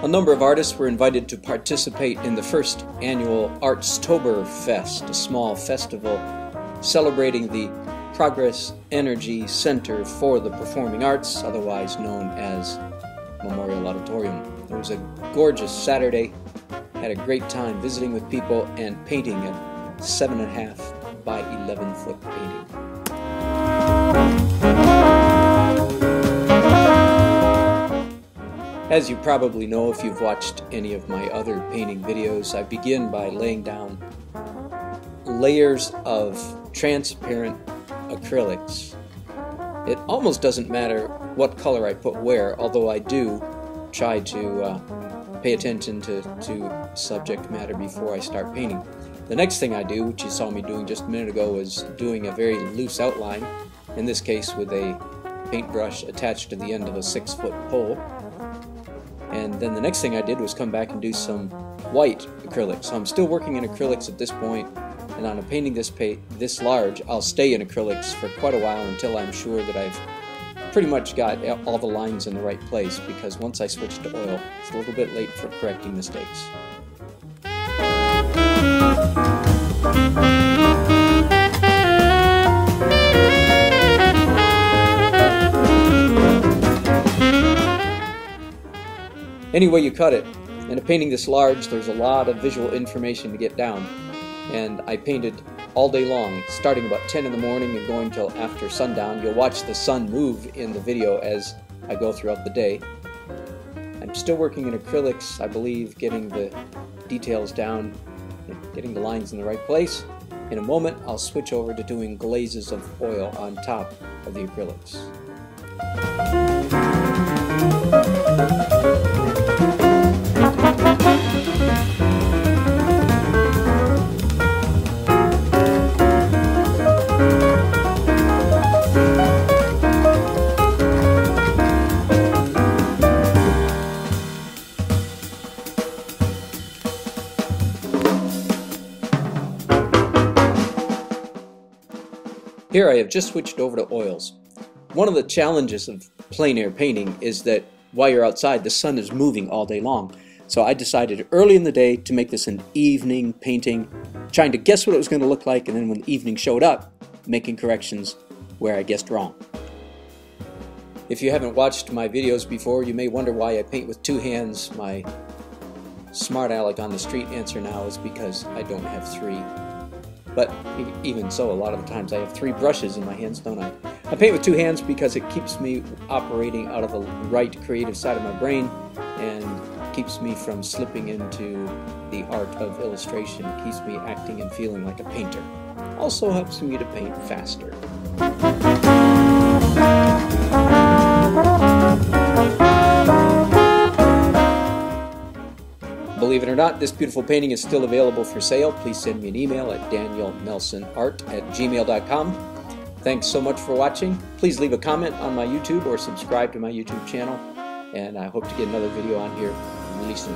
A number of artists were invited to participate in the first annual Artstoberfest, a small festival celebrating the Progress Energy Center for the Performing Arts, otherwise known as Memorial Auditorium. It was a gorgeous Saturday. Had a great time visiting with people and painting a 7.5 by 11 foot painting. As you probably know if you've watched any of my other painting videos, I begin by laying down layers of transparent acrylics. It almost doesn't matter what color I put where, although I do try to pay attention to subject matter before I start painting. The next thing I do, which you saw me doing just a minute ago, is doing a very loose outline, in this case with a paintbrush attached to the end of a 6-foot pole. And then the next thing I did was come back and do some white acrylics. So I'm still working in acrylics at this point, and on a painting this large, I'll stay in acrylics for quite a while until I'm sure that I've pretty much got all the lines in the right place, because once I switch to oil, it's a little bit late for correcting mistakes. Any way you cut it, in a painting this large, there's a lot of visual information to get down, and I painted all day long, starting about 10 in the morning and going till after sundown. You'll watch the sun move in the video as I go throughout the day. I'm still working in acrylics, I believe, getting the details down, getting the lines in the right place. In a moment, I'll switch over to doing glazes of oil on top of the acrylics. Here I have just switched over to oils. One of the challenges of plein air painting is that while you're outside, the sun is moving all day long. So I decided early in the day to make this an evening painting, trying to guess what it was going to look like, and then when the evening showed up, making corrections where I guessed wrong. If you haven't watched my videos before, you may wonder why I paint with 2 hands. My smart aleck on the street answer now is because I don't have 3. But even so, a lot of the times I have 3 brushes in my hands, don't I? I paint with 2 hands because it keeps me operating out of the right creative side of my brain and keeps me from slipping into the art of illustration. It keeps me acting and feeling like a painter. Also helps me to paint faster. Believe it or not, this beautiful painting is still available for sale. Please send me an email at danielnelsonart@gmail.com. Thanks so much for watching. Please leave a comment on my YouTube or subscribe to my YouTube channel. And I hope to get another video on here really soon.